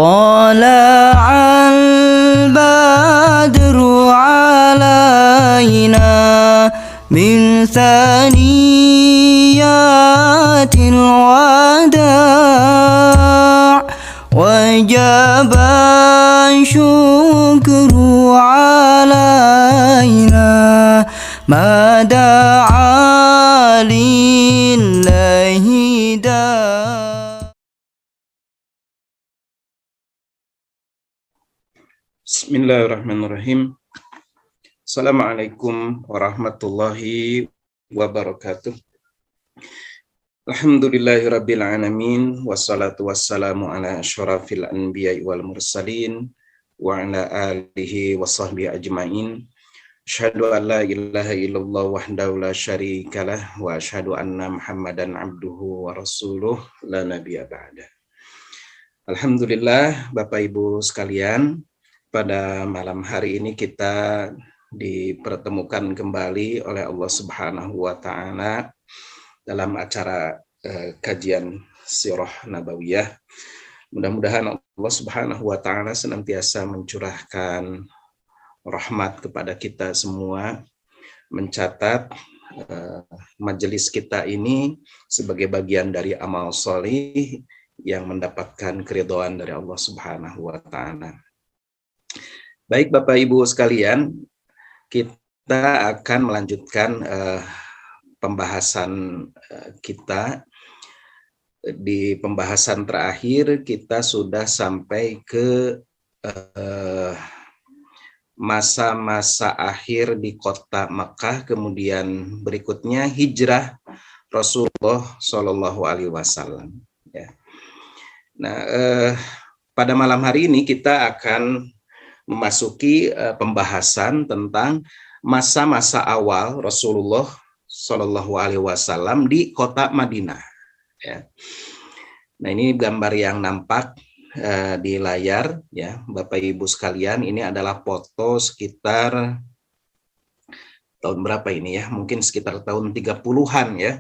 طلع البدر علينا من ثنيات الوداع وجب الشكر علينا ما دعا لله داع. Bismillahirrahmanirrahim. Assalamualaikum warahmatullahi wabarakatuh. Alhamdulillahirabbil alamin wassalatu wassalamu ala asyrafil anbiya'i wal mursalin wa ala alihi washabbihi ajmain. Asyhadu an la ilaha illallah wahdahu la syarikalah wa asyhadu anna Muhammadan abduhu wa rasuluh la nabiyya ba'da. Alhamdulillah, Bapak Ibu sekalian, pada malam hari ini kita dipertemukan kembali oleh Allah Subhanahu wa taala dalam acara kajian Sirah Nabawiyah. Mudah-mudahan Allah Subhanahu wa taala senantiasa mencurahkan rahmat kepada kita semua, mencatat majelis kita ini sebagai bagian dari amal sholih yang mendapatkan keridhaan dari Allah Subhanahu wa taala. Baik Bapak Ibu sekalian, kita akan melanjutkan pembahasan kita. Di pembahasan terakhir kita sudah sampai ke masa-masa akhir di kota Makkah, kemudian berikutnya hijrah Rasulullah Shallallahu Alaihi Wasallam. Ya. Nah, pada malam hari ini kita akan memasuki pembahasan tentang masa-masa awal Rasulullah Shallallahu Alaihi Wasallam di kota Madinah. Ya. Nah, ini gambar yang nampak di layar, ya, Bapak Ibu sekalian. Ini adalah foto sekitar tahun berapa ini ya? Mungkin sekitar tahun 30-an ya.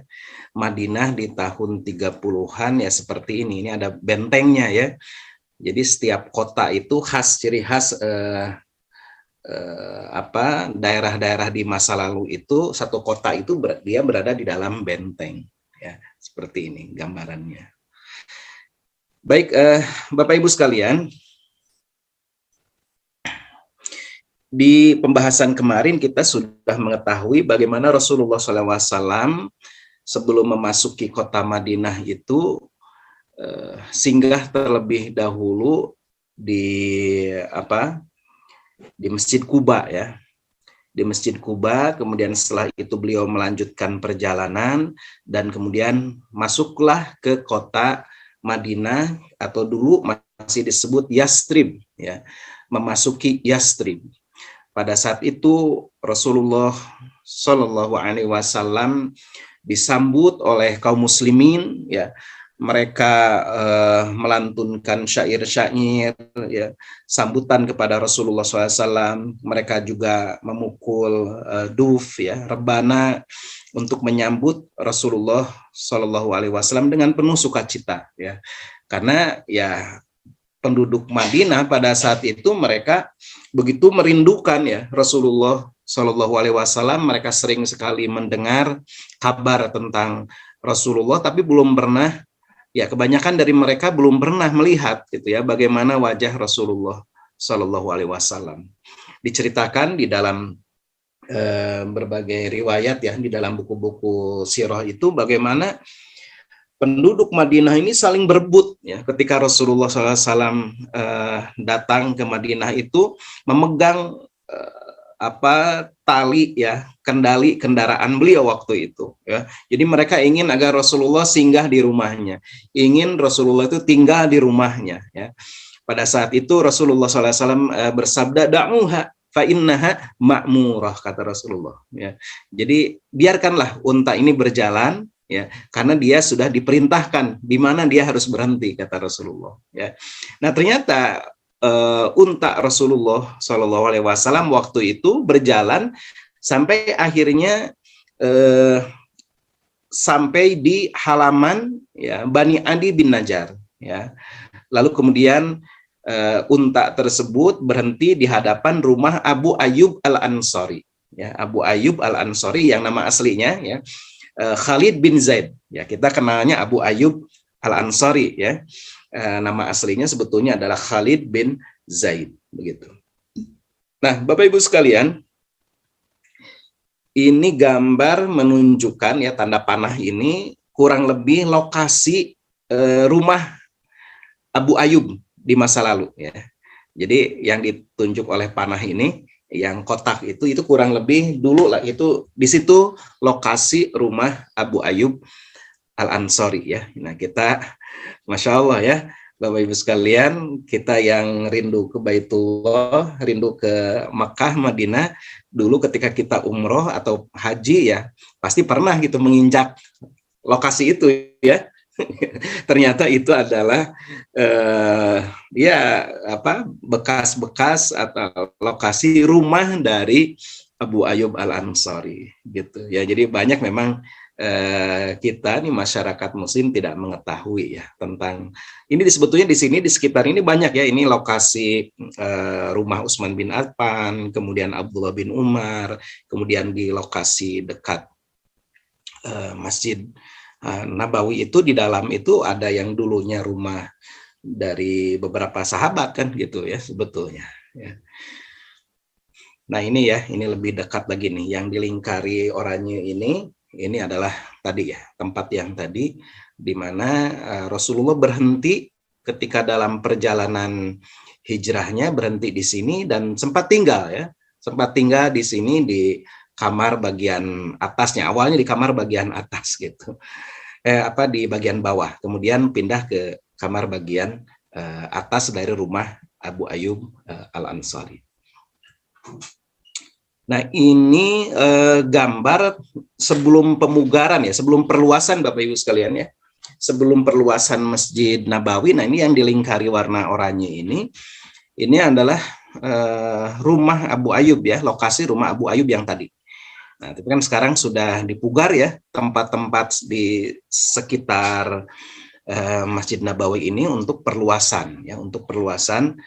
Madinah di tahun 30-an ya seperti ini. Ini ada bentengnya ya. Jadi setiap kota itu khas, ciri khas daerah-daerah di masa lalu itu, satu kota itu dia berada di dalam benteng, ya seperti ini gambarannya. Baik, Bapak Ibu sekalian, di pembahasan kemarin kita sudah mengetahui bagaimana Rasulullah SAW sebelum memasuki kota Madinah itu singgah terlebih dahulu di Masjid Quba ya, di Masjid Quba. Kemudian setelah itu beliau melanjutkan perjalanan dan kemudian masuklah ke kota Madinah, atau dulu masih disebut Yastrib ya, memasuki Yastrib. Pada saat itu Rasulullah Shallallahu Alaihi Wasallam disambut oleh kaum muslimin ya. Mereka melantunkan syair-syair ya, sambutan kepada Rasulullah SAW. Mereka juga memukul duf ya, rebana untuk menyambut Rasulullah SAW dengan penuh sukacita ya. Karena ya penduduk Madinah pada saat itu mereka begitu merindukan ya Rasulullah SAW. Mereka sering sekali mendengar kabar tentang Rasulullah, tapi belum pernah, ya kebanyakan dari mereka belum pernah melihat gitu ya bagaimana wajah Rasulullah Shallallahu Alaihi Wasallam. Diceritakan di dalam berbagai riwayat ya, di dalam buku-buku sirah itu bagaimana penduduk Madinah ini saling berebut ya ketika Rasulullah SAW datang ke Madinah itu memegang tali ya, kendali kendaraan beliau waktu itu ya. Jadi mereka ingin agar Rasulullah singgah di rumahnya, ingin Rasulullah itu tinggal di rumahnya ya. Pada saat itu Rasulullah SAW bersabda, da'uha fa innaha ma'murah, kata Rasulullah ya. Jadi biarkanlah unta ini berjalan ya, karena dia sudah diperintahkan di mana dia harus berhenti, kata Rasulullah ya. Nah, ternyata unta Rasulullah SAW waktu itu berjalan sampai akhirnya sampai di halaman ya Bani Adi bin Najjar ya. Lalu kemudian unta tersebut berhenti di hadapan rumah Abu Ayyub Al-Ansari. Ya, Abu Ayyub Al-Ansari yang nama aslinya ya Khalid bin Zaid. Ya, kita kenalnya Abu Ayyub Al-Ansari ya. Nama aslinya sebetulnya adalah Khalid bin Zaid begitu. Nah, Bapak Ibu sekalian, ini gambar menunjukkan ya tanda panah ini kurang lebih lokasi rumah Abu Ayyub di masa lalu ya. Jadi yang ditunjuk oleh panah ini yang kotak itu kurang lebih dulu lah itu di situ lokasi rumah Abu Ayyub Al-Ansari ya. Nah, kita Masya Allah ya Bapak Ibu sekalian, kita yang rindu ke Baitullah, rindu ke Makkah, Madinah, dulu ketika kita umroh atau haji ya, pasti pernah gitu menginjak lokasi itu ya. Ternyata itu adalah bekas-bekas atau lokasi rumah dari Abu Ayyub Al-Ansari gitu ya. Jadi banyak memang kita nih masyarakat muslim tidak mengetahui ya tentang ini. Sebetulnya di sini di sekitar ini banyak ya, ini lokasi rumah Utsman bin Affan, kemudian Abdullah bin Umar, kemudian di lokasi dekat Masjid Nabawi itu di dalam itu ada yang dulunya rumah dari beberapa sahabat kan gitu ya sebetulnya ya. Nah ini ya, ini lebih dekat lagi nih yang dilingkari oranye ini adalah tadi ya tempat yang tadi di mana Rasulullah berhenti ketika dalam perjalanan hijrahnya, berhenti di sini dan sempat tinggal di sini di kamar bagian atasnya, awalnya di kamar bagian atas gitu, di bagian bawah, kemudian pindah ke kamar bagian atas dari rumah Abu Ayyub Al-Ansari. Nah ini gambar sebelum pemugaran ya, sebelum perluasan Bapak Ibu sekalian ya, sebelum perluasan Masjid Nabawi. Nah ini yang dilingkari warna oranye ini adalah rumah Abu Ayyub ya, lokasi rumah Abu Ayyub yang tadi. Nah tapi kan sekarang sudah dipugar ya tempat-tempat di sekitar Masjid Nabawi ini untuk perluasan ya, untuk perluasan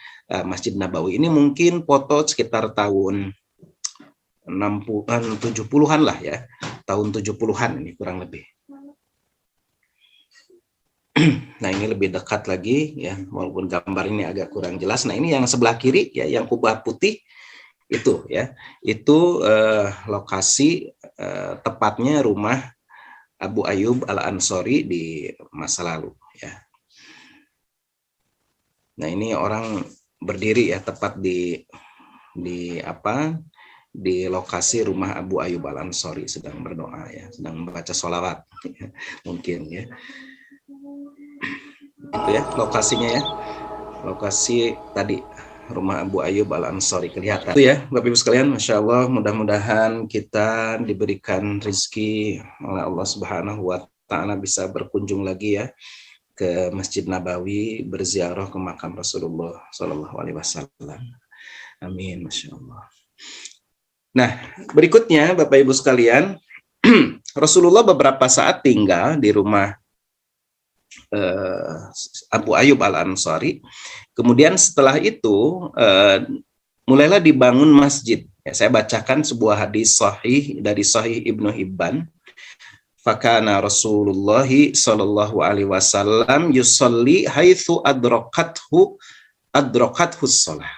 Masjid Nabawi ini. Mungkin foto sekitar tahun 60-an, 70-an lah ya, tahun 70-an ini kurang lebih. Nah ini lebih dekat lagi ya, walaupun gambar ini agak kurang jelas. Nah ini yang sebelah kiri ya, yang kubah putih itu ya, itu lokasi tepatnya rumah Abu Ayyub Al-Ansari di masa lalu ya. Nah ini orang berdiri ya tepat di lokasi rumah Abu Ayyub Al-Ansari, sedang berdoa ya, sedang membaca sholawat ya, mungkin ya. Itu ya lokasinya ya, lokasi tadi rumah Abu Ayyub Al-Ansari kelihatan. Itu ya Bapak Ibu sekalian, Masya Allah, mudah-mudahan kita diberikan rezeki oleh Allah Subhanahu wa Ta'ala bisa berkunjung lagi ya ke Masjid Nabawi, berziarah ke makam Rasulullah Sallallahu Alaihi Wasallam. Amin, Masya Allah. Nah, berikutnya Bapak Ibu sekalian, Rasulullah beberapa saat tinggal di rumah Abu Ayyub Al-Ansari. Kemudian setelah itu mulailah dibangun masjid. Ya, saya bacakan sebuah hadis sahih dari Sahih Ibnu Hibban. Fakana Rasulullah sallallahu alaihi wasallam yusalli haitsu adrakathu shalah.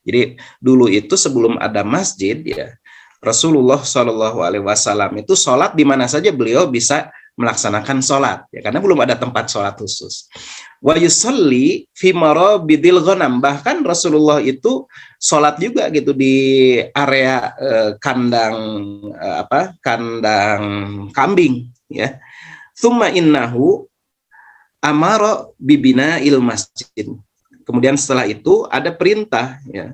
Jadi dulu itu sebelum ada masjid ya, Rasulullah Shallallahu Alaihi Wasallam itu sholat di mana saja beliau bisa melaksanakan sholat ya, karena belum ada tempat sholat khusus. Wa yusalli fi marabidil ghanam, bahkan Rasulullah itu sholat juga gitu di area kandang kambing ya. Tsumma innahu amara bibina il masjid. Kemudian setelah itu ada perintah ya,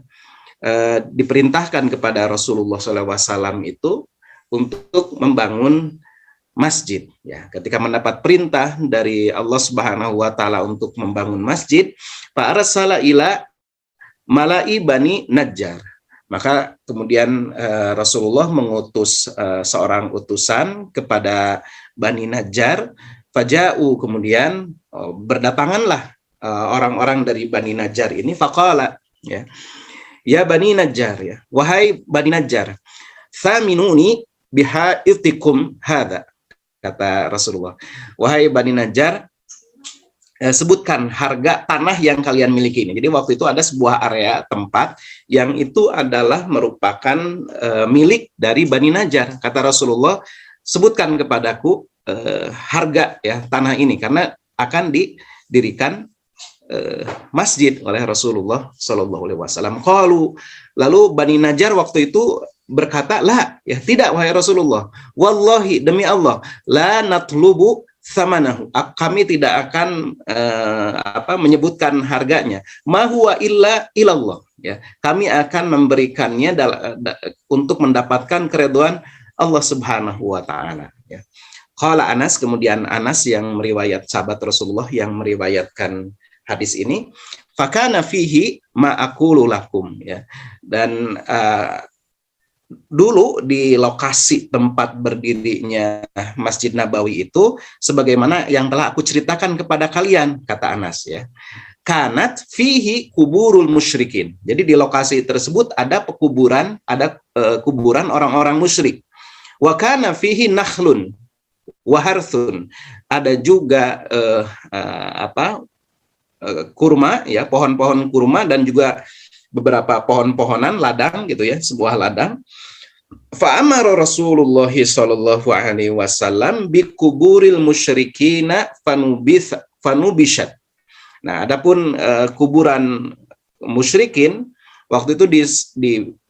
diperintahkan kepada Rasulullah SAW itu untuk membangun masjid ya. Ketika mendapat perintah dari Allah Subhanahu wa Ta'ala untuk membangun masjid, fa arsala ila mala'i bani Najjar, maka kemudian Rasulullah mengutus seorang utusan kepada Bani Najjar. Faja'u, kemudian berdatanganlah orang-orang dari Bani Najjar ini, faqala, ya, ya Bani Najjar, ya, wahai Bani Najjar, thaminuni bihaitikum hadza, kata Rasulullah, wahai Bani Najjar, sebutkan harga tanah yang kalian miliki ini. Jadi waktu itu ada sebuah area tempat yang itu adalah merupakan milik dari Bani Najjar. Kata Rasulullah, sebutkan kepadaku harga ya tanah ini, karena akan didirikan masjid oleh Rasulullah Shallallahu Alaihi Wasallam. Lalu Bani Najjar waktu itu berkata, lah, ya tidak wahai Rasulullah, wallahi demi Allah, la natlubu samanahu, kami tidak akan menyebutkan harganya, ma huwa illa ilallah, ya, kami akan memberikannya untuk mendapatkan keridhaan Allah Subhanahu wa taala, ya. Qala Anas, kemudian Anas yang meriwayat sahabat Rasulullah yang meriwayatkan hadis ini, fakana fihi ma aqulu lakum, ya, dan dulu di lokasi tempat berdirinya Masjid Nabawi itu sebagaimana yang telah aku ceritakan kepada kalian, kata Anas, ya. Kanat fihi kuburul musyrikin. Jadi di lokasi tersebut ada pekuburan, ada kuburan orang-orang musyrik. Wa kana fihi nakhlun wa harthun. Ada juga kurma, ya, pohon-pohon kurma, dan juga beberapa pohon-pohonan, ladang gitu ya, sebuah ladang. Fa'amara Rasulullah sallallahu alaihi wasallam bi kuburil musyrikina fanubishat. Nah, adapun kuburan musyrikin waktu itu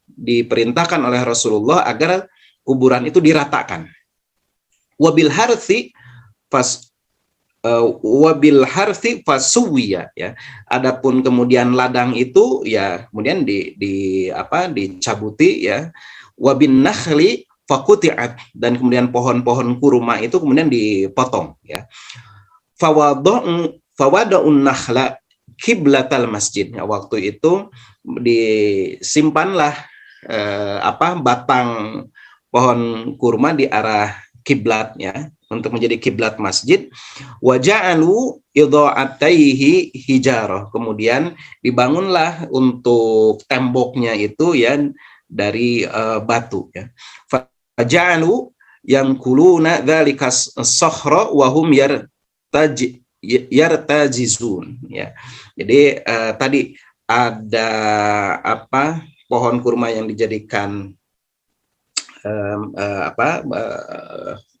diperintahkan oleh Rasulullah agar kuburan itu diratakan. Wabil harthi fasuwiya, ya. Adapun kemudian ladang itu ya kemudian dicabuti, ya. Wabin nakhli fakutiat, dan kemudian pohon-pohon kurma itu kemudian dipotong, ya. Fawada'un nakhla kiblatal masjid. Ya, waktu itu disimpanlah batang pohon kurma di arah kiblat, ya, untuk menjadi kiblat masjid. Wa ja'alu idha'ataihi hijarah. Kemudian dibangunlah untuk temboknya itu, ya, dari batu, ya. Fa ja'alu yankuluna dzalikas sakhra wa hum yartajizun, ya. Jadi tadi ada pohon kurma yang dijadikan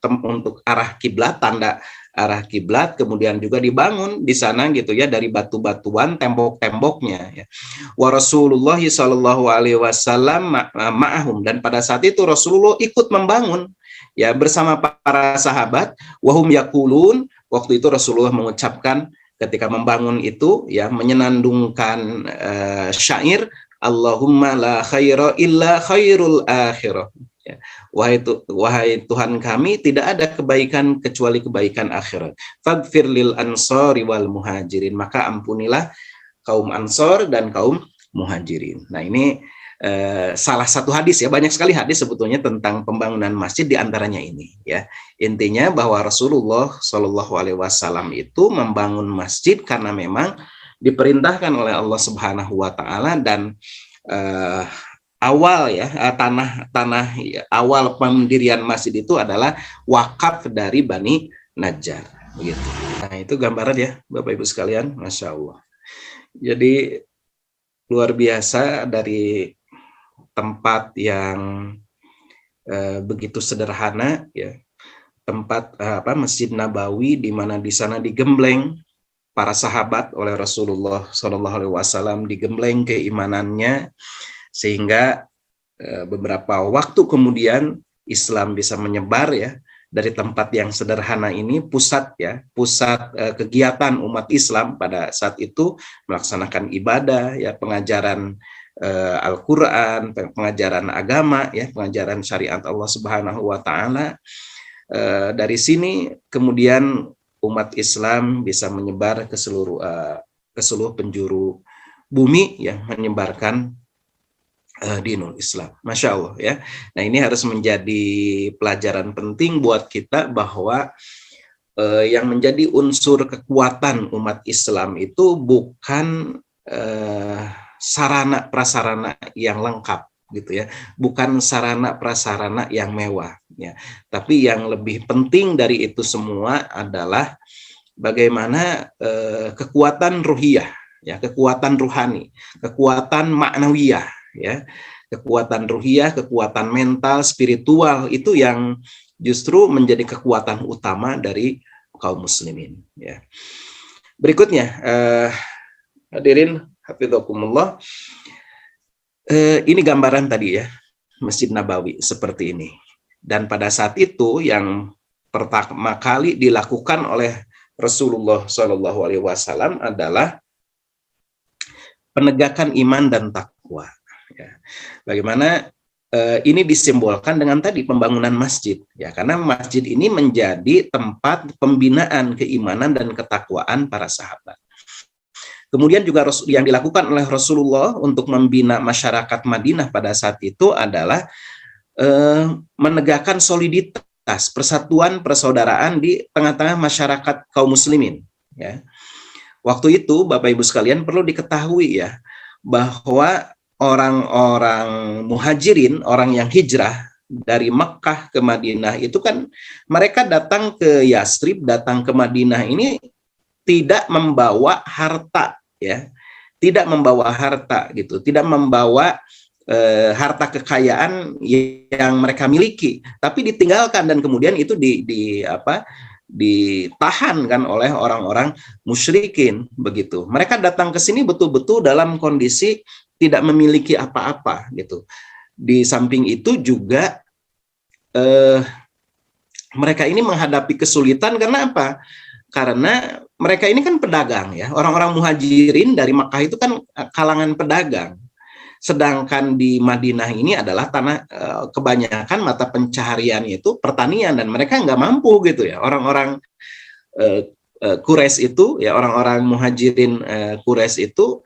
untuk arah kiblat, tanda arah kiblat, kemudian juga dibangun di sana gitu ya dari batu-batuan tembok-temboknya, ya. Wa Rasulullah sallallahu alaihi wasallam ma'ahum, dan pada saat itu Rasulullah ikut membangun, ya, bersama para sahabat. Wahum yaqulun, waktu itu Rasulullah mengucapkan ketika membangun itu, ya, menyenandungkan syair Allahumma la khaira illa khairul akhirah. Ya. Wahai Tuhan kami, tidak ada kebaikan kecuali kebaikan akhirat. Faghfir lil ansori wal muhajirin, maka ampunilah kaum ansor dan kaum muhajirin. Nah, ini salah satu hadis, ya, banyak sekali hadis sebetulnya tentang pembangunan masjid, diantaranya ini, ya. Intinya bahwa Rasulullah Shallallahu Alaihi Wasallam itu membangun masjid karena memang diperintahkan oleh Allah Subhanahu Wa Taala, dan awal, ya, tanah awal pendirian masjid itu adalah wakaf dari Bani Najjar, begitu. Nah, itu gambaran, ya, Bapak Ibu sekalian, Masya Allah. Jadi luar biasa, dari tempat yang begitu sederhana, ya, tempat Masjid Nabawi, di mana di sana digembleng para sahabat oleh Rasulullah Shallallahu Alaihi Wasallam, digembleng keimanannya, sehingga beberapa waktu kemudian Islam bisa menyebar, ya, dari tempat yang sederhana ini, pusat kegiatan umat Islam pada saat itu melaksanakan ibadah, ya, pengajaran Al-Quran, pengajaran agama, ya, pengajaran syariat Allah Subhanahu Wa Taala. Dari sini kemudian umat Islam bisa menyebar ke seluruh penjuru bumi, ya, menyebarkan dinul Islam. Masya Allah, ya. Nah, ini harus menjadi pelajaran penting buat kita bahwa yang menjadi unsur kekuatan umat Islam itu bukan sarana prasarana yang lengkap gitu ya, bukan sarana prasarana yang mewah ya, tapi yang lebih penting dari itu semua adalah bagaimana kekuatan ruhiyah ya, kekuatan ruhani, kekuatan maknawiyah ya, kekuatan ruhiyah, kekuatan mental, spiritual itu yang justru menjadi kekuatan utama dari kaum muslimin ya. Berikutnya hadirin hafidzakumullah, ini gambaran tadi ya, Masjid Nabawi seperti ini. Dan pada saat itu yang pertama kali dilakukan oleh Rasulullah SAW adalah penegakan iman dan takwa ya. Bagaimana ini disimbolkan dengan tadi pembangunan masjid ya, karena masjid ini menjadi tempat pembinaan keimanan dan ketakwaan para sahabat. Kemudian juga yang dilakukan oleh Rasulullah untuk membina masyarakat Madinah pada saat itu adalah menegakkan soliditas, persatuan, persaudaraan di tengah-tengah masyarakat kaum muslimin ya. Waktu itu Bapak Ibu sekalian perlu diketahui ya, bahwa orang-orang muhajirin, orang yang hijrah dari Mekkah ke Madinah itu kan mereka datang ke Yastrib, datang ke Madinah ini tidak membawa harta ya, tidak membawa harta gitu, tidak membawa harta kekayaan yang mereka miliki, tapi ditinggalkan dan kemudian itu ditahan kan oleh orang-orang musyrikin begitu. Mereka datang ke sini betul-betul dalam kondisi tidak memiliki apa-apa gitu. Di samping itu juga mereka ini menghadapi kesulitan karena apa? Karena mereka ini kan pedagang ya. Orang-orang muhajirin dari Makkah itu kan kalangan pedagang. Sedangkan di Madinah ini adalah tanah kebanyakan mata pencahariannya itu pertanian dan mereka nggak mampu gitu ya. Orang-orang Quraisy itu ya, orang-orang muhajirin Quraisy itu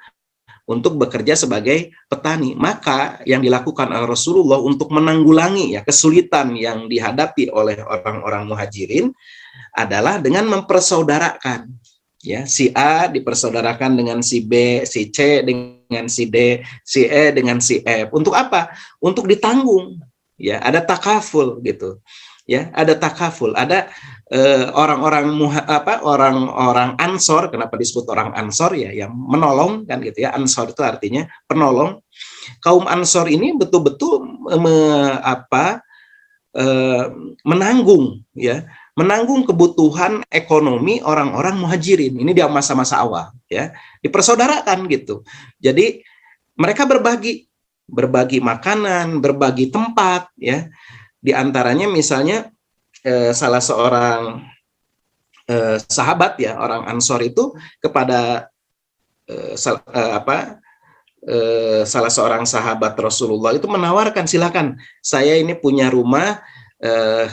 untuk bekerja sebagai petani. Maka yang dilakukan oleh Rasulullah untuk menanggulangi ya kesulitan yang dihadapi oleh orang-orang muhajirin adalah dengan mempersaudarakan ya, si A dipersaudarakan dengan si B, si C dengan si D, si E dengan si F. Untuk apa? Untuk ditanggung ya, ada takaful gitu. Ya, ada takaful, ada orang-orang Ansor. Kenapa disebut orang Ansor ya, yang menolong kan gitu ya. Ansor itu artinya penolong. Kaum Ansor ini betul-betul menanggung ya, menanggung kebutuhan ekonomi orang-orang muhajirin ini di masa-masa awal ya, dipersaudarakan gitu. Jadi mereka berbagi makanan, berbagi tempat ya. Di antaranya misalnya salah seorang sahabat ya, orang Ansor itu kepada salah seorang sahabat Rasulullah itu menawarkan, silakan saya ini punya rumah,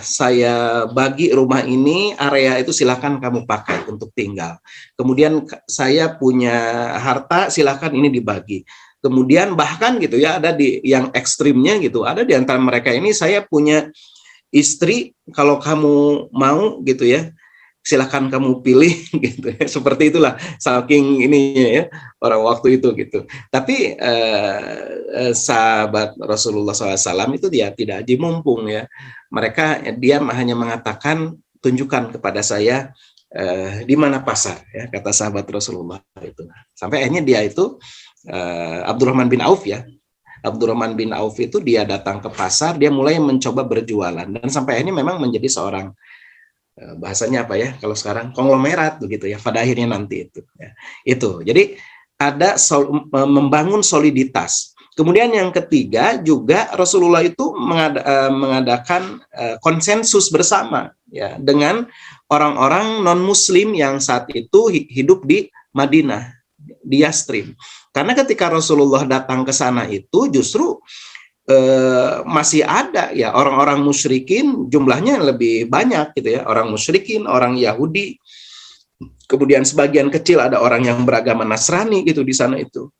saya bagi rumah ini, area itu silakan kamu pakai untuk tinggal. Kemudian saya punya harta, silakan ini dibagi. Kemudian bahkan gitu ya, ada di yang ekstrimnya gitu, ada di antara mereka ini, saya punya istri, kalau kamu mau gitu ya, silakan kamu pilih gitu ya. Seperti itulah, saking ininya ya orang waktu itu gitu. Tapi sahabat Rasulullah SAW itu dia tidak haji mumpung ya. Dia hanya mengatakan, tunjukkan kepada saya di mana pasar ya, kata sahabat Rasulullah itu. Sampai akhirnya dia itu Abdurrahman bin Auf ya. Abdurrahman bin Auf itu dia datang ke pasar, dia mulai mencoba berjualan dan sampai akhirnya memang menjadi seorang, bahasanya apa ya kalau sekarang, konglomerat begitu ya pada akhirnya nanti itu ya. Itu jadi ada membangun soliditas. Kemudian yang ketiga juga Rasulullah itu mengadakan konsensus bersama ya dengan orang-orang non muslim yang saat itu hidup di Madinah, di Yastrib. Karena ketika Rasulullah datang ke sana itu justru masih ada ya orang-orang musyrikin, jumlahnya lebih banyak gitu ya, orang musyrikin, orang Yahudi, kemudian sebagian kecil ada orang yang beragama Nasrani gitu di sana itu.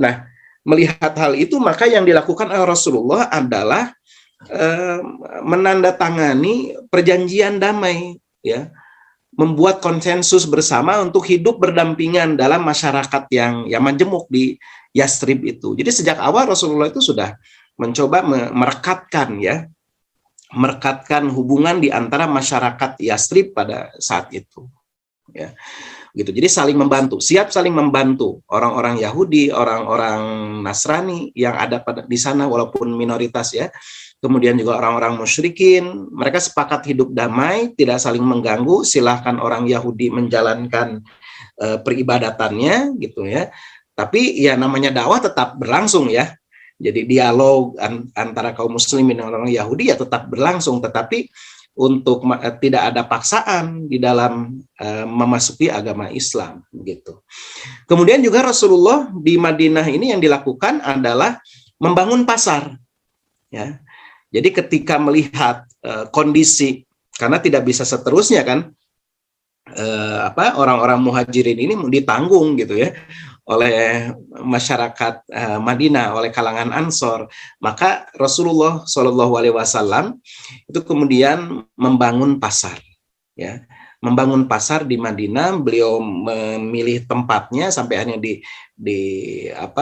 Nah, melihat hal itu maka yang dilakukan oleh Rasulullah adalah menandatangani perjanjian damai ya, membuat konsensus bersama untuk hidup berdampingan dalam masyarakat yang majemuk di Yastrib itu. Jadi sejak awal Rasulullah itu sudah mencoba merekatkan hubungan di antara masyarakat Yastrib pada saat itu. Ya, gitu. Jadi saling membantu, siap saling membantu orang-orang Yahudi, orang-orang Nasrani yang ada di sana walaupun minoritas ya. Kemudian juga orang-orang musyrikin, mereka sepakat hidup damai, tidak saling mengganggu, silahkan orang Yahudi menjalankan peribadatannya gitu ya. Tapi ya namanya dakwah tetap berlangsung ya. Jadi dialog antara kaum muslimin dan orang Yahudi ya tetap berlangsung, tetapi untuk tidak ada paksaan di dalam memasuki agama Islam gitu. Kemudian juga Rasulullah di Madinah ini yang dilakukan adalah membangun pasar ya. Jadi ketika melihat kondisi, karena tidak bisa seterusnya kan orang-orang muhajirin ini ditanggung gitu ya oleh masyarakat Madinah, oleh kalangan Ansor, maka Rasulullah Shallallahu Alaihi Wasallam itu kemudian membangun pasar, ya, membangun pasar di Madinah. Beliau memilih tempatnya sampai akhirnya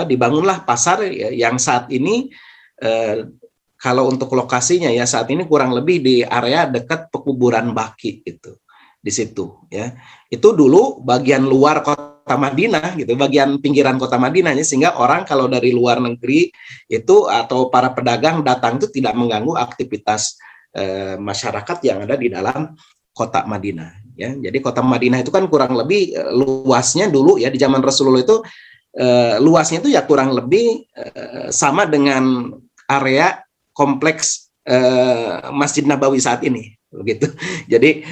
dibangunlah pasar ya, yang saat ini kalau untuk lokasinya ya saat ini kurang lebih di area dekat pekuburan Baqi itu, di situ ya. Itu dulu bagian luar kota Madinah gitu, bagian pinggiran kota Madinah, sehingga orang kalau dari luar negeri itu atau para pedagang datang itu tidak mengganggu aktivitas masyarakat yang ada di dalam kota Madinah ya. Jadi kota Madinah itu kan kurang lebih luasnya dulu ya di zaman Rasulullah itu luasnya itu ya kurang lebih sama dengan area kompleks Masjid Nabawi saat ini begitu. Jadi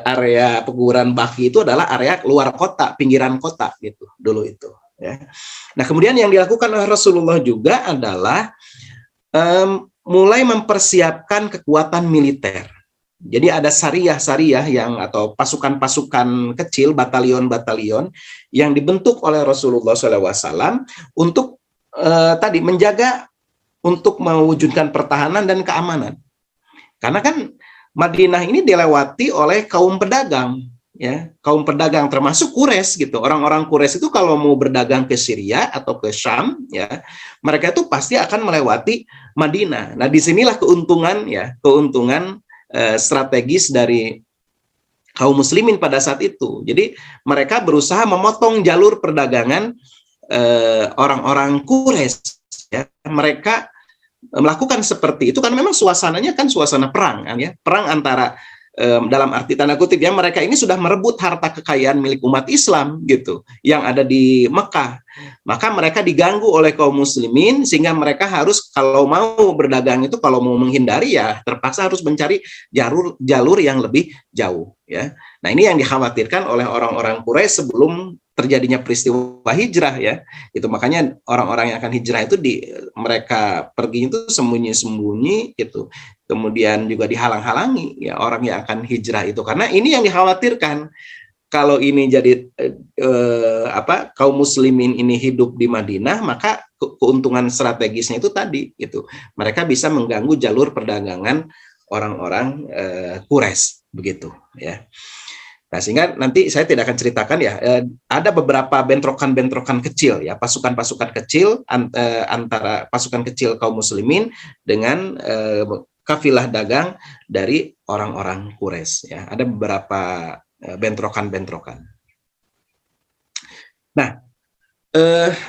area pekuburan Baqi itu adalah area luar kota, pinggiran kota gitu dulu itu ya. Nah, kemudian yang dilakukan oleh Rasulullah juga adalah mulai mempersiapkan kekuatan militer. Jadi ada syariah yang atau pasukan-pasukan kecil, batalion-batalion yang dibentuk oleh Rasulullah SAW untuk tadi menjaga, untuk mewujudkan pertahanan dan keamanan. Karena kan Madinah ini dilewati oleh kaum pedagang, ya, kaum pedagang termasuk Quraisy gitu. Orang-orang Quraisy itu kalau mau berdagang ke Syria atau ke Syam, ya, mereka itu pasti akan melewati Madinah. Nah, disinilah keuntungan strategis dari kaum muslimin pada saat itu. Jadi mereka berusaha memotong jalur perdagangan orang-orang Quraisy. Ya, mereka melakukan seperti itu kan memang suasananya kan suasana perang kan ya, perang antara dalam arti tanda kutip ya, mereka ini sudah merebut harta kekayaan milik umat Islam gitu yang ada di Mekah. Maka mereka diganggu oleh kaum muslimin sehingga mereka harus kalau mau berdagang itu, kalau mau menghindari ya terpaksa harus mencari jalur yang lebih jauh ya. Nah, ini yang dikhawatirkan oleh orang-orang Quraisy sebelum terjadinya peristiwa hijrah ya. Itu makanya orang-orang yang akan hijrah itu mereka pergi itu sembunyi-sembunyi gitu. Kemudian juga dihalang-halangi ya orang yang akan hijrah itu, karena ini yang dikhawatirkan. Kalau ini jadi kaum muslimin ini hidup di Madinah, maka keuntungan strategisnya itu tadi gitu. Mereka bisa mengganggu jalur perdagangan orang-orang Quraisy begitu ya. Nah, sehingga nanti saya tidak akan ceritakan ya, ada beberapa bentrokan-bentrokan kecil ya, pasukan-pasukan kecil antara pasukan kecil kaum muslimin dengan kafilah dagang dari orang-orang Quraisy ya. Ada beberapa bentrokan-bentrokan. Nah,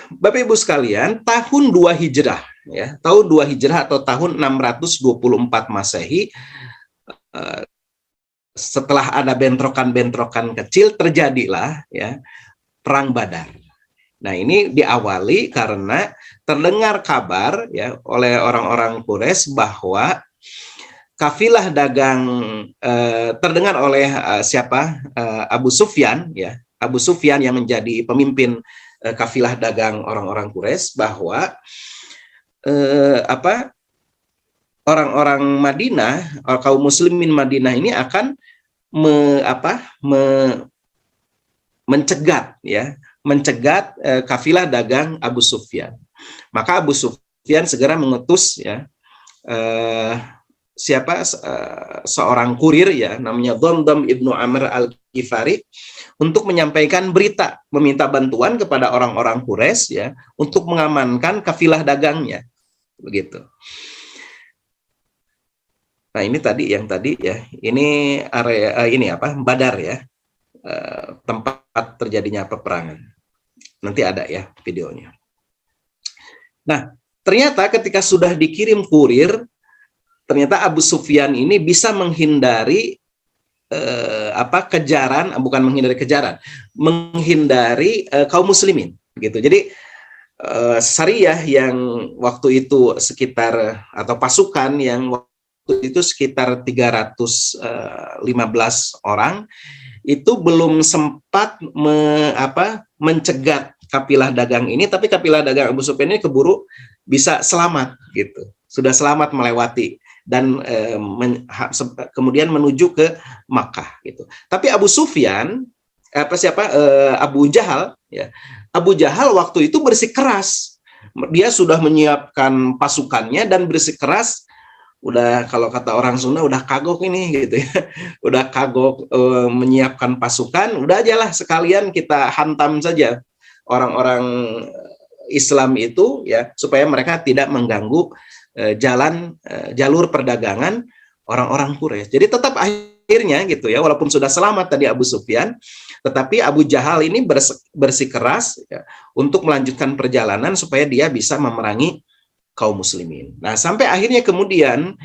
Bapak Ibu sekalian, tahun 2 Hijrah ya, tahun 2 Hijrah atau tahun 624 Masehi, setelah ada bentrokan-bentrokan kecil, terjadilah ya perang Badar. Nah, ini diawali karena terdengar kabar ya oleh orang-orang Quraisy bahwa kafilah dagang terdengar oleh Abu Sufyan ya, Abu Sufyan yang menjadi pemimpin kafilah dagang orang-orang Quraisy bahwa orang-orang Madinah, kaum muslimin Madinah ini akan mencegat kafilah dagang Abu Sufyan. Maka Abu Sufyan segera mengutus ya seorang kurir ya, namanya Dhamdham ibnu Amr al-Ghifari, untuk menyampaikan berita, meminta bantuan kepada orang-orang Quraisy ya untuk mengamankan kafilah dagangnya, begitu. Nah ini tadi ya, ini area ini apa, Badar ya, tempat terjadinya peperangan. Nanti ada ya videonya. Nah ternyata ketika sudah dikirim kurir, ternyata Abu Sufyan ini bisa menghindari kejaran, bukan menghindari kejaran, menghindari kaum muslimin gitu. Jadi Sariyah yang waktu itu sekitar, atau pasukan yang waktu itu sekitar 315 orang itu belum sempat mencegat kafilah dagang ini, tapi kafilah dagang Abu Sufyan ini keburu bisa selamat gitu, sudah selamat melewati dan kemudian menuju ke Makkah gitu. Tapi Abu Sufyan Abu Jahal ya, Abu Jahal waktu itu bersikeras, dia sudah menyiapkan pasukannya dan bersikeras, udah kalau kata orang Sunda udah kagok ini gitu ya, udah kagok menyiapkan pasukan, udah aja lah sekalian kita hantam saja orang-orang Islam itu ya, supaya mereka tidak mengganggu jalur perdagangan orang-orang Quraisy. Jadi tetap akhirnya gitu ya, walaupun sudah selamat tadi Abu Sufyan, tetapi Abu Jahal ini bersikeras ya, untuk melanjutkan perjalanan supaya dia bisa memerangi kaum muslimin. Nah sampai akhirnya kemudian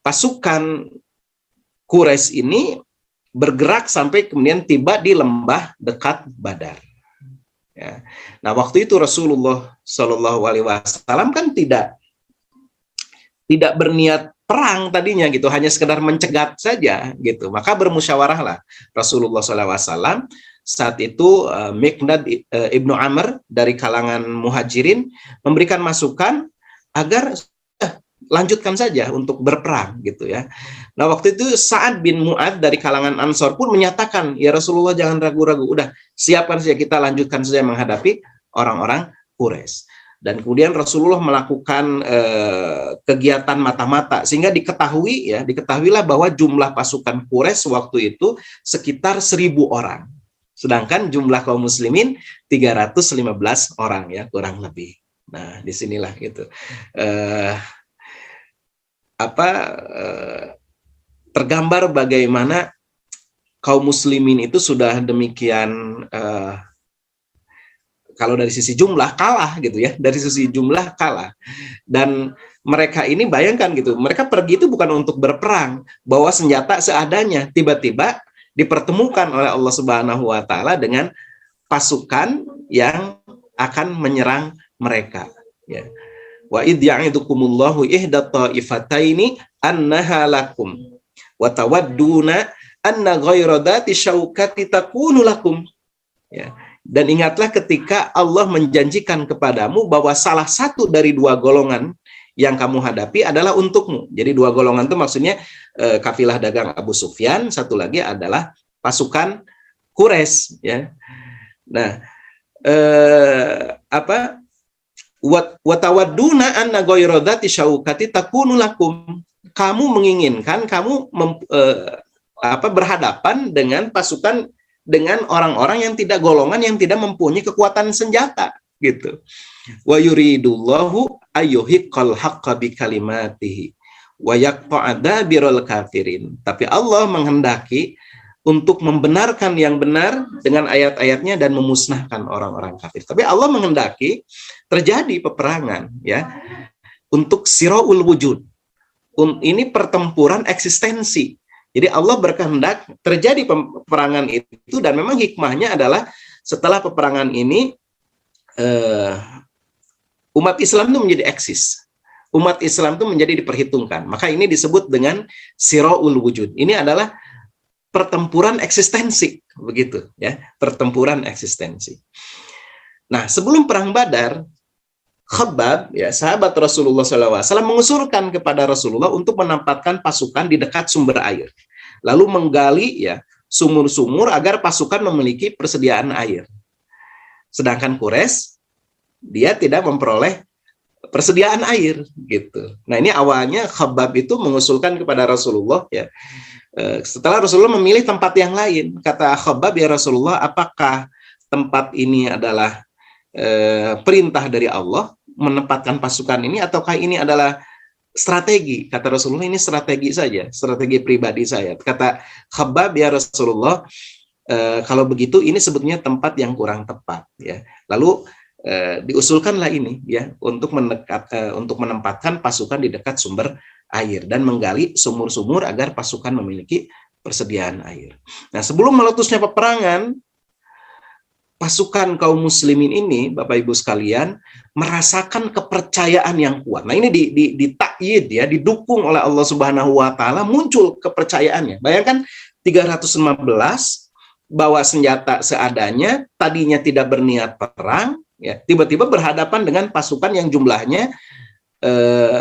pasukan Quraisy ini bergerak sampai kemudian tiba di lembah dekat Badar. Ya. Nah waktu itu Rasulullah Shallallahu Alaihi Wasallam kan tidak berniat perang tadinya gitu, hanya sekedar mencegat saja gitu. Maka bermusyawarahlah Rasulullah SAW saat itu, Miqdad ibnu Amr dari kalangan muhajirin memberikan masukan agar lanjutkan saja untuk berperang gitu ya. Nah waktu itu Sa'ad bin Mu'adz dari kalangan Ansor pun menyatakan, ya Rasulullah jangan ragu-ragu, udah siapkan saja, kita lanjutkan saja menghadapi orang-orang Quraisy. Dan kemudian Rasulullah melakukan kegiatan mata-mata sehingga diketahuilah bahwa jumlah pasukan Quraisy waktu itu sekitar 1.000 orang. Sedangkan jumlah kaum muslimin 315 orang ya, kurang lebih. Nah, disinilah gitu. Tergambar bagaimana kaum muslimin itu sudah demikian kalau dari sisi jumlah kalah gitu ya, dari sisi jumlah kalah. Dan mereka ini bayangkan gitu, mereka pergi itu bukan untuk berperang, bawa senjata seadanya, tiba-tiba dipertemukan oleh Allah Subhanahu wa taala dengan pasukan yang akan menyerang mereka ya. Wa idh ya'idukumullahu ihda ta'ifataini annaha lakum wa tawadduna anna ghayra dhati syaukati takunu lakum ya. Dan ingatlah ketika Allah menjanjikan kepadamu bahwa salah satu dari dua golongan yang kamu hadapi adalah untukmu. Jadi dua golongan itu maksudnya kafilah dagang Abu Sufyan, satu lagi adalah pasukan Quraisy ya. Nah, wa tawadduna anna ghayra dhati syaukati takunu lakum. Kamu menginginkan, kamu berhadapan dengan pasukan, dengan orang-orang yang tidak golongan yang tidak mempunyai kekuatan senjata gitu. Wa yuridullahu ayyuhiqqal haqqa bikalimatihi wa yaqta'a dabirul kafirin. Tapi Allah menghendaki untuk membenarkan yang benar dengan ayat-ayatnya dan memusnahkan orang-orang kafir. Tapi Allah menghendaki terjadi peperangan ya, untuk siraul wujud. Ini pertempuran eksistensi. Jadi Allah berkehendak terjadi peperangan itu, dan memang hikmahnya adalah setelah peperangan ini umat Islam itu menjadi eksis. Umat Islam itu menjadi diperhitungkan. Maka ini disebut dengan siraul wujud. Ini adalah pertempuran eksistensi, begitu ya, pertempuran eksistensi. Nah, sebelum perang Badar, Khabbab, ya, sahabat Rasulullah SAW mengusulkan kepada Rasulullah untuk menempatkan pasukan di dekat sumber air, lalu menggali ya sumur-sumur agar pasukan memiliki persediaan air. Sedangkan Quraisy dia tidak memperoleh persediaan air gitu. Nah, ini awalnya Khabbab itu mengusulkan kepada Rasulullah ya. Setelah Rasulullah memilih tempat yang lain, kata Khabbab, ya Rasulullah, apakah tempat ini adalah perintah dari Allah menempatkan pasukan ini, ataukah ini adalah strategi? Kata Rasulullah, ini strategi saja, strategi pribadi saya. Kata Khabbab, ya Rasulullah, kalau begitu ini sebetulnya tempat yang kurang tepat ya. Lalu diusulkanlah ini ya untuk menempatkan pasukan di dekat sumber air dan menggali sumur-sumur agar pasukan memiliki persediaan air. Nah, sebelum meletusnya peperangan, pasukan kaum muslimin ini, Bapak Ibu sekalian, merasakan kepercayaan yang kuat. Nah, ini ditakyid ya, didukung oleh Allah Subhanahu wa taala, muncul kepercayaannya. Bayangkan 315 bawa senjata seadanya, tadinya tidak berniat perang, ya, tiba-tiba berhadapan dengan pasukan yang jumlahnya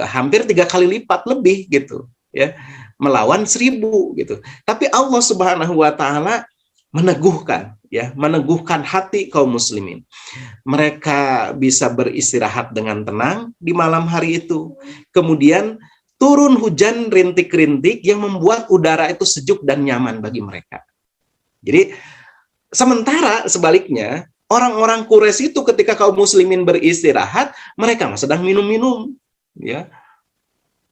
hampir 3 kali lipat lebih gitu ya, melawan 1000 gitu. Tapi Allah Subhanahu wa taala meneguhkan ya, meneguhkan hati kaum muslimin. Mereka bisa beristirahat dengan tenang di malam hari itu. Kemudian turun hujan rintik-rintik yang membuat udara itu sejuk dan nyaman bagi mereka. Jadi sementara sebaliknya orang-orang Quraisy itu ketika kaum muslimin beristirahat, mereka sedang minum-minum ya,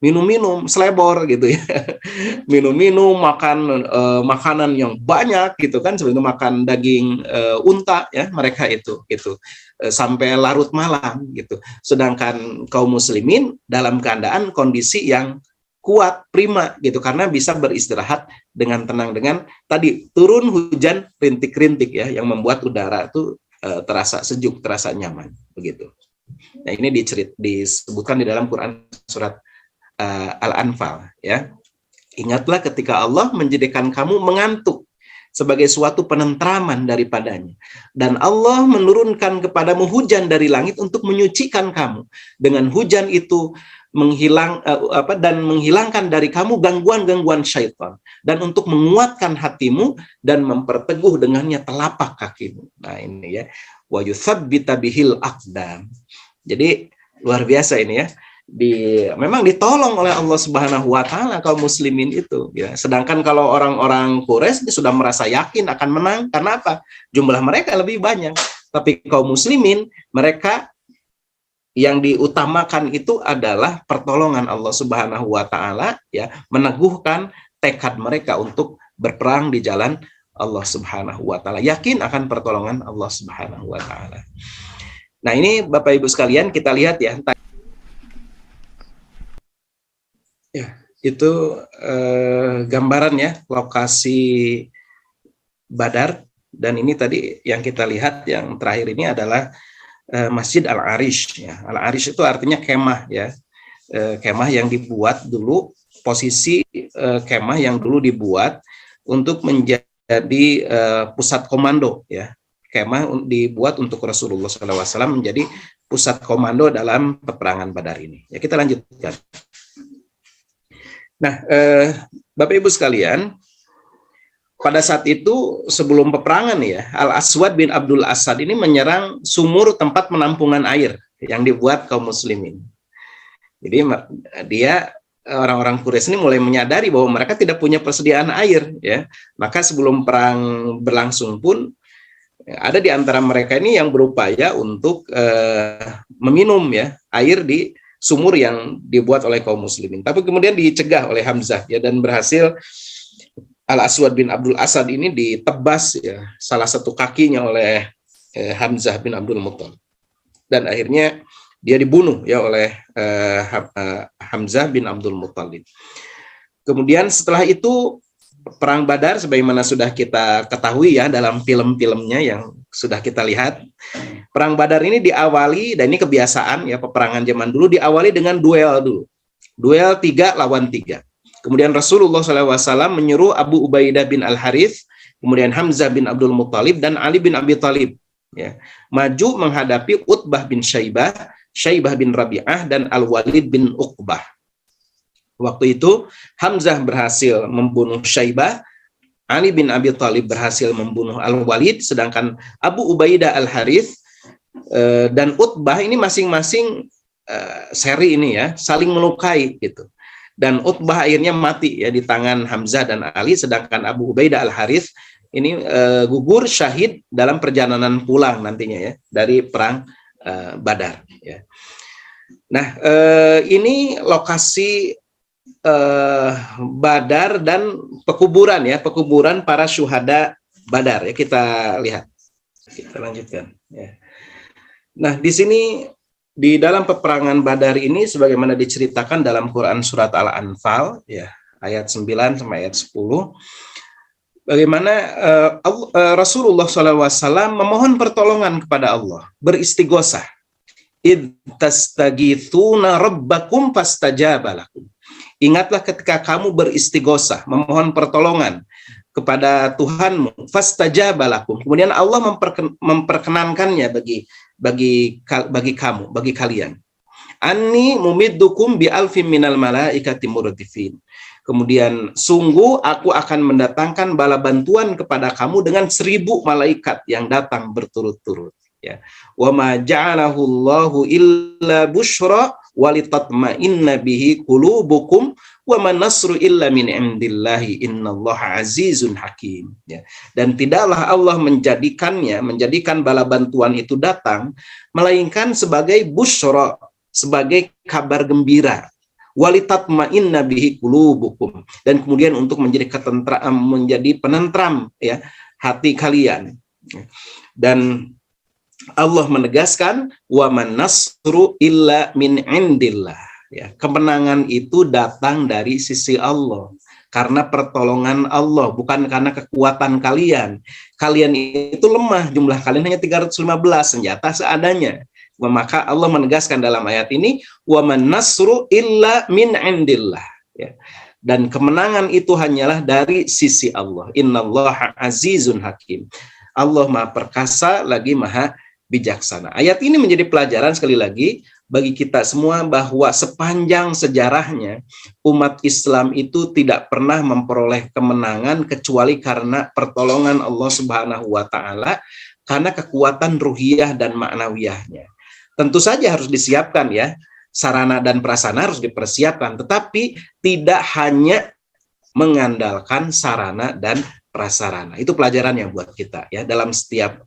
minum-minum selebor gitu ya, minum-minum, makan makanan yang banyak gitu kan, seperti makan daging unta ya, mereka itu gitu sampai larut malam gitu. Sedangkan kaum muslimin dalam keadaan kondisi yang kuat, prima gitu, karena bisa beristirahat dengan tenang dengan tadi turun hujan rintik-rintik ya, yang membuat udara itu terasa sejuk, terasa nyaman begitu. Nah, ini disebutkan di dalam Quran surat Al-Anfal ya. Ingatlah ketika Allah menjadikan kamu mengantuk sebagai suatu penentraman daripadanya, dan Allah menurunkan kepadamu hujan dari langit untuk menyucikan kamu. Dengan hujan itu menghilangkan dari kamu gangguan-gangguan syaitan, dan untuk menguatkan hatimu dan memperteguh dengannya telapak kakimu. Nah, ini ya, wa yutsabbita bihil aqdam. Jadi luar biasa ini ya. Memang ditolong oleh Allah Subhanahu wa taala kaum muslimin itu ya. Sedangkan kalau orang-orang Quraisy sudah merasa yakin akan menang, karena apa? Jumlah mereka lebih banyak. Tapi kaum muslimin, mereka yang diutamakan itu adalah pertolongan Allah Subhanahu wa taala ya, meneguhkan tekad mereka untuk berperang di jalan Allah Subhanahu wa taala, yakin akan pertolongan Allah Subhanahu wa taala. Nah, ini Bapak Ibu sekalian, kita lihat ya. Ya, itu gambarannya lokasi Badar, dan ini tadi yang kita lihat yang terakhir ini adalah Masjid Al-Arish ya. Al-Arish itu artinya kemah ya. Kemah yang dibuat dulu, posisi kemah yang dulu dibuat untuk menjadi pusat komando ya. Kemah dibuat untuk Rasulullah SAW menjadi pusat komando dalam peperangan Badar ini. Ya, kita lanjutkan. Nah, Bapak Ibu sekalian, pada saat itu sebelum peperangan ya, Al-Aswad bin Abdul Asad ini menyerang sumur tempat penampungan air yang dibuat kaum muslimin. Jadi dia, orang-orang Quraisy ini mulai menyadari bahwa mereka tidak punya persediaan air ya. Maka sebelum perang berlangsung pun ada di antara mereka ini yang berupaya untuk meminum ya air di sumur yang dibuat oleh kaum muslimin. Tapi kemudian dicegah oleh Hamzah ya, dan berhasil Al-Aswad bin Abdul Asad ini ditebas ya salah satu kakinya oleh Hamzah bin Abdul Muttalib. Dan akhirnya dia dibunuh ya oleh Hamzah bin Abdul Muttalib. Kemudian setelah itu Perang Badar sebagaimana sudah kita ketahui ya dalam film-filmnya yang sudah kita lihat. Perang Badar ini diawali, dan ini kebiasaan ya peperangan zaman dulu, diawali dengan duel dulu. Duel 3 lawan 3. Kemudian Rasulullah SAW menyuruh Abu Ubaidah bin Al-Harith, kemudian Hamzah bin Abdul Muttalib, dan Ali bin Abi Thalib ya, maju menghadapi Utbah bin Syaibah, Syaibah bin Rabi'ah, dan Al-Walid bin Uqbah. Waktu itu Hamzah berhasil membunuh Syaibah, Ali bin Abi Thalib berhasil membunuh Al-Walid, sedangkan Abu Ubaidah Al-Harith dan Utbah ini masing-masing seri ini ya, saling melukai gitu. Dan Utbah akhirnya mati ya di tangan Hamzah dan Ali, sedangkan Abu Ubaidah Al-Harits ini gugur syahid dalam perjalanan pulang nantinya ya dari perang Badar ya. Nah, ini lokasi Badar dan pekuburan ya, pekuburan para syuhada Badar ya, kita lihat. Kita lanjutkan ya. Nah, di sini di dalam peperangan Badar ini sebagaimana diceritakan dalam Quran surat Al-Anfal ya, ayat 9 sampai ayat 10, bagaimana Rasulullah SAW memohon pertolongan kepada Allah, beristighosah. Id tastagithuna rabbakum fastajaba lakum. Ingatlah ketika kamu beristighosah, memohon pertolongan kepada Tuhanmu, fastajaba lakum. Kemudian Allah memperkenankannya bagi kamu, bagi kalian. Anni mumiddukum bi alfin minal malaikati murdifin. Kemudian sungguh aku akan mendatangkan bala bantuan kepada kamu dengan 1000 malaikat yang datang berturut-turut. Ya, wa ma ja'alahu Allahu illa busyra walitatma'inna bihi qulubukum wa man nasru illa min indillahi innallaha azizun hakim. Ya. Dan tidaklah Allah menjadikan bala bantuan itu datang melainkan sebagai busyra, sebagai kabar gembira, walitatma'inna bihi qulubukum, dan kemudian untuk menjadi penentram ya hati kalian. Dan Allah menegaskan wa man nasru illa min indillah ya, kemenangan itu datang dari sisi Allah karena pertolongan Allah, bukan karena kekuatan kalian. Kalian itu lemah, jumlah kalian hanya 315, senjata seadanya. Maka Allah menegaskan dalam ayat ini wa man nasru illa min indillah ya. Dan kemenangan itu hanyalah dari sisi Allah. Innallaha azizun hakim. Allah Maha perkasa lagi Maha bijaksana. Ayat ini menjadi pelajaran sekali lagi bagi kita semua bahwa sepanjang sejarahnya umat Islam itu tidak pernah memperoleh kemenangan kecuali karena pertolongan Allah Subhanahu wa taala, karena kekuatan ruhiyah dan ma'nawiyahnya. Tentu saja harus disiapkan ya, sarana dan prasarana harus dipersiapkan, tetapi tidak hanya mengandalkan sarana dan prasarana. Itu pelajarannya buat kita ya dalam setiap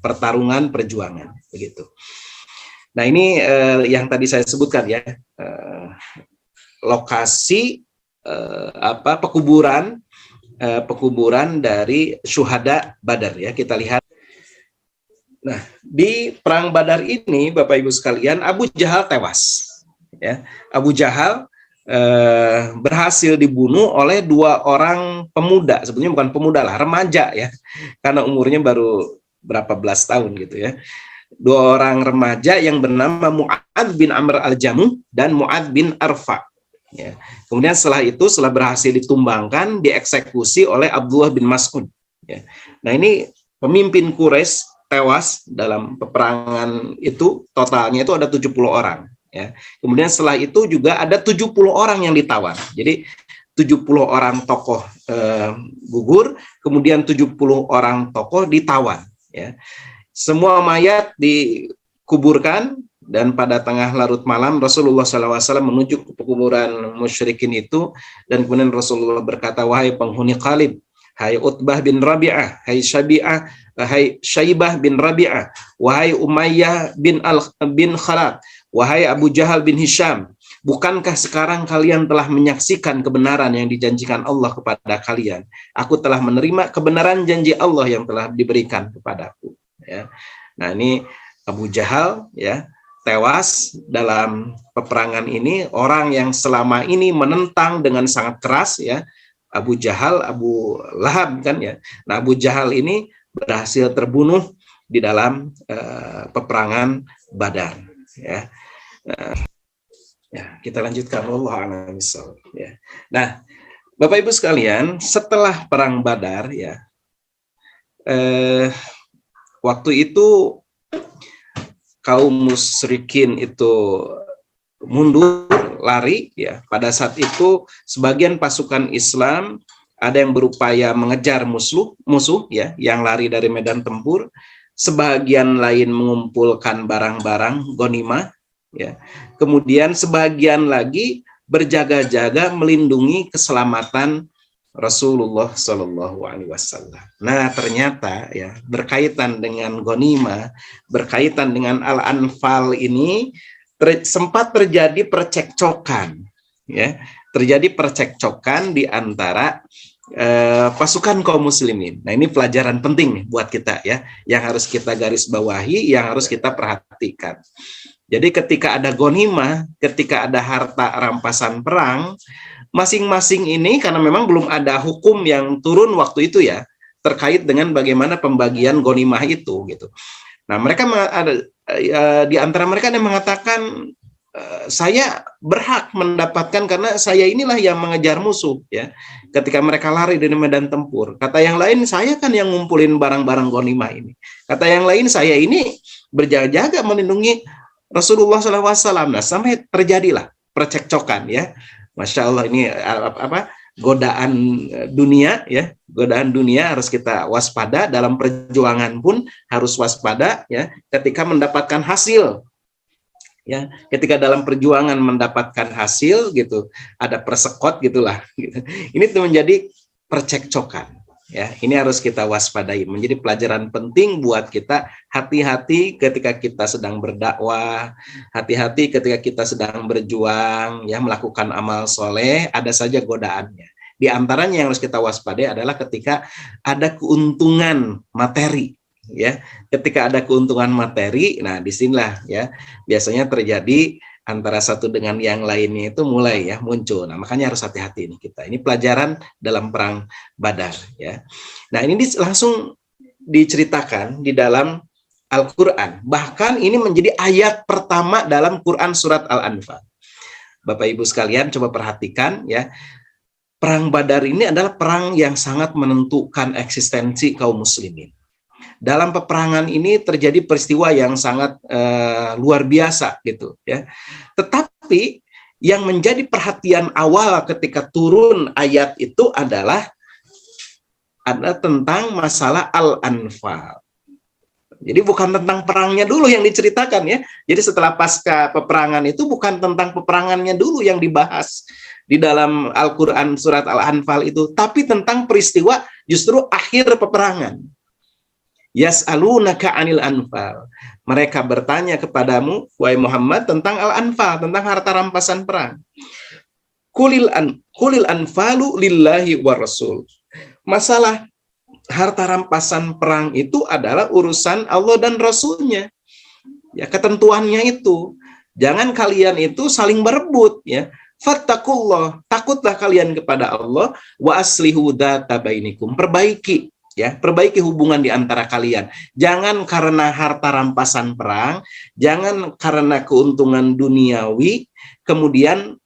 pertarungan perjuangan begitu. Nah, ini yang tadi saya sebutkan ya, lokasi pekuburan dari syuhada Badar ya, kita lihat. Nah, di perang Badar ini Bapak Ibu sekalian, Abu Jahal tewas ya. Abu Jahal berhasil dibunuh oleh 2 orang pemuda, sebetulnya bukan pemuda lah, remaja ya, karena umurnya baru berapa belas tahun gitu ya. 2 orang remaja yang bernama Mu'ad bin Amr al-Jamuh dan Mu'ad bin Arfa ya. Kemudian setelah berhasil ditumbangkan, dieksekusi oleh Abdullah bin Mas'ud ya. Nah, ini pemimpin Quraisy tewas dalam peperangan itu, totalnya itu ada 70 orang. Ya. Kemudian setelah itu juga ada 70 orang yang ditawan. Jadi 70 orang tokoh gugur, kemudian 70 orang tokoh ditawan. Ya. Semua mayat dikuburkan, dan pada tengah larut malam Rasulullah SAW menuju ke pekuburan musyrikin itu, dan kemudian Rasulullah berkata, wahai penghuni Khalid, hai Utbah bin Rabi'ah, hai Syaibah bin Rabi'ah, wahai Umayyah bin Khalad, wahai Abu Jahal bin Hisham, bukankah sekarang kalian telah menyaksikan kebenaran yang dijanjikan Allah kepada kalian? Aku telah menerima kebenaran janji Allah yang telah diberikan kepadaku. Ya. Nah, ini Abu Jahal ya tewas dalam peperangan ini, orang yang selama ini menentang dengan sangat keras ya. Abu Jahal, Abu Lahab kan ya. Nah, Abu Jahal ini berhasil terbunuh di dalam peperangan Badar ya. Ya, kita lanjutkan, wallahu a'lam bishawab ya. Nah, Bapak Ibu sekalian, setelah perang Badar ya, waktu itu kaum musyrikin itu mundur, lari ya. Pada saat itu sebagian pasukan Islam ada yang berupaya mengejar musuh ya, yang lari dari medan tempur. Sebagian lain mengumpulkan barang-barang ghanimah ya. Kemudian sebagian lagi berjaga-jaga melindungi keselamatan Rasulullah Shallallahu Alaihi Wasallam. Nah, ternyata ya berkaitan dengan ghanimah, berkaitan dengan Al-Anfal ini sempat terjadi percekcokan, ya, terjadi percekcokan di antara pasukan kaum muslimin. Nah, ini pelajaran penting nih buat kita ya, yang harus kita garis bawahi, yang harus kita perhatikan. Jadi ketika ada ghanimah, ketika ada harta rampasan perang, masing-masing ini karena memang belum ada hukum yang turun waktu itu ya, terkait dengan bagaimana pembagian ghanimah itu gitu. Nah, mereka ada di antara mereka yang mengatakan saya berhak mendapatkan karena saya inilah yang mengejar musuh ya. Ketika mereka lari dari medan tempur, kata yang lain saya kan yang ngumpulin barang-barang ghanimah ini. Kata yang lain saya ini berjaga-jaga melindungi Rasulullah SAW. Nah, sampai terjadilah percekcokan ya. Masya Allah, ini godaan dunia ya, godaan dunia harus kita waspada. Dalam perjuangan pun harus waspada ya, ketika mendapatkan hasil ya, ketika dalam perjuangan mendapatkan hasil gitu, ada persekot gitulah gitu. Ini tuh menjadi percekcokan ya, ini harus kita waspadai, menjadi pelajaran penting buat kita. Hati-hati ketika kita sedang berdakwah, hati-hati ketika kita sedang berjuang ya, melakukan amal soleh, ada saja godaannya. Di antaranya yang harus kita waspadai adalah ketika ada keuntungan materi ya, ketika ada keuntungan materi, nah disinilah ya biasanya terjadi antara satu dengan yang lainnya itu mulai ya muncul. Nah, makanya harus hati-hati nih kita. Ini pelajaran dalam perang Badar ya. Nah, ini langsung diceritakan di dalam Al-Qur'an. Bahkan ini menjadi ayat pertama dalam Quran surat Al-Anfal. Bapak Ibu sekalian coba perhatikan ya. Perang Badar ini adalah perang yang sangat menentukan eksistensi kaum muslimin. Dalam peperangan ini terjadi peristiwa yang sangat luar biasa gitu ya. Tetapi yang menjadi perhatian awal ketika turun ayat itu adalah tentang masalah Al-Anfal. Jadi bukan tentang perangnya dulu yang diceritakan ya. Jadi setelah pasca peperangan itu bukan tentang peperangannya dulu yang dibahas di dalam Al-Qur'an surat Al-Anfal itu, tapi tentang peristiwa justru akhir peperangan. Yas'alunaka 'anil anfal. Mereka bertanya kepadamu wahai Muhammad tentang al-anfal, tentang harta rampasan perang. Qulil anfalu lillahi war rasul. Masalah harta rampasan perang itu adalah urusan Allah dan Rasulnya. Ya, ketentuannya itu. Jangan kalian itu saling berebut ya. Fattakullah, takutlah kalian kepada Allah, wa aslihu dzata bainikum. Perbaiki ya, perbaiki hubungan di antara kalian. Jangan karena harta rampasan perang, jangan karena keuntungan duniawi, kemudian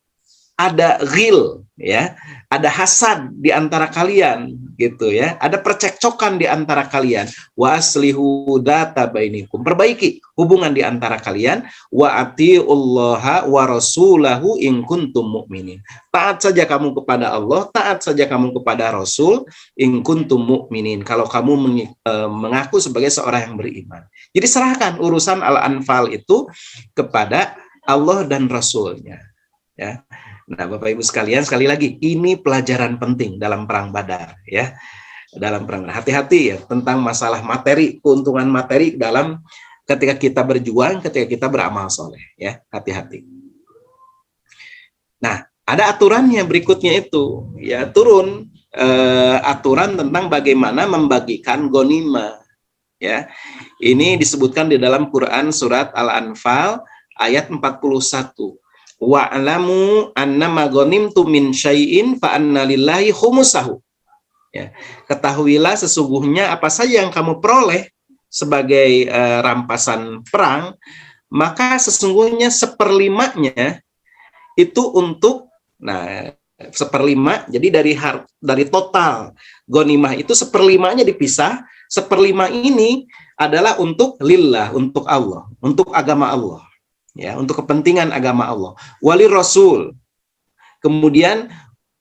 ada ghil ya, ada hasad di antara kalian gitu ya, ada percekcokan di antara kalian. Wa aslihu dzata bainikum, perbaiki hubungan di antara kalian. Wa atiullaha wa rasulahu in kuntum mu'minin. Taat saja kamu kepada Allah, taat saja kamu kepada Rasul in kuntum mu'minin, kalau kamu mengaku sebagai seorang yang beriman. Jadi serahkan urusan Al-Anfal itu kepada Allah dan Rasulnya ya. Nah, Bapak Ibu sekalian, sekali lagi ini pelajaran penting dalam perang Badar ya. Dalam perang, hati-hati ya tentang masalah materi, keuntungan materi dalam ketika kita berjuang, ketika kita beramal soleh ya, hati-hati. Nah, ada aturannya berikutnya itu ya, turun aturan tentang bagaimana membagikan ghanimah ya. Ini disebutkan di dalam Quran surat Al-Anfal ayat 41. Wa'lamu annama ghanimtum min syai'in fa anna lillahi khumusahu. Ya, ketahuilah sesungguhnya apa saja yang kamu peroleh sebagai rampasan perang, maka sesungguhnya seperlimanya itu untuk, nah, seperlima, jadi dari total ghanimah itu seperlimanya dipisah, seperlima ini adalah untuk lillah, untuk Allah, untuk agama Allah. Ya, untuk kepentingan agama Allah. Wali Rasul. Kemudian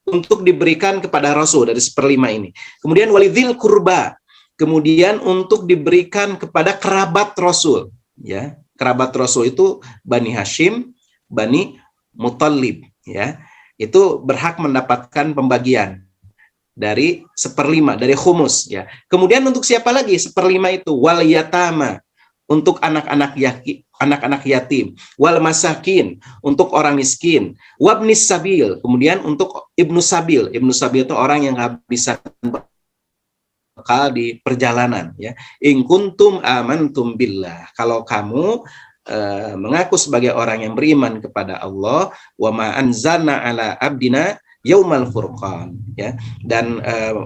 untuk diberikan kepada Rasul dari seperlima ini. Kemudian wali dzil kurba. Kemudian untuk diberikan kepada kerabat Rasul. Ya, kerabat Rasul itu Bani Hashim, Bani Muthalib, ya. Itu berhak mendapatkan pembagian dari 1/5 dari khumus, ya. Kemudian untuk siapa lagi 1/5 itu? Wal yatama, untuk anak-anak yatim, wal masakin, untuk orang miskin, wabnis sabil, kemudian untuk ibnu sabil. Ibnu sabil itu orang yang kehabisan bekal di perjalanan, ya. In kuntum amantum billah, kalau kamu mengaku sebagai orang yang beriman kepada Allah, wa ma anzalna ala abdina yaumal furqan, ya, dan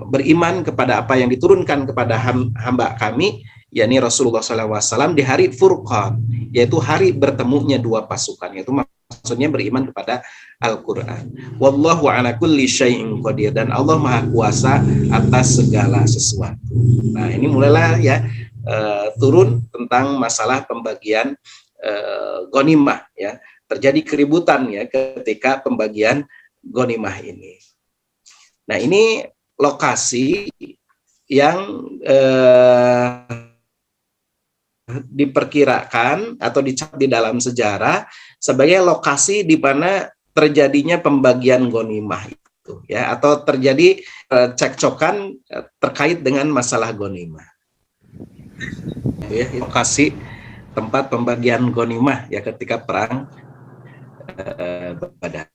beriman kepada apa yang diturunkan kepada hamba kami, yakni Rasulullah SAW, di hari Furqan, yaitu hari bertemunya dua pasukan, yaitu maksudnya beriman kepada Al-Quran. Wallahu ala kulli syai'in qadir, dan Allah maha kuasa atas segala sesuatu. Nah, ini mulailah, ya, turun tentang masalah pembagian ghanimah, ya. Terjadi keributan, ya, ketika pembagian ghanimah ini. Nah, ini lokasi yang diperkirakan atau dicap di dalam sejarah sebagai lokasi di mana terjadinya pembagian ghanimah itu, ya, atau terjadi cekcokan terkait dengan masalah ghanimah. Ya, lokasi tempat pembagian ghanimah, ya, ketika perang Badar.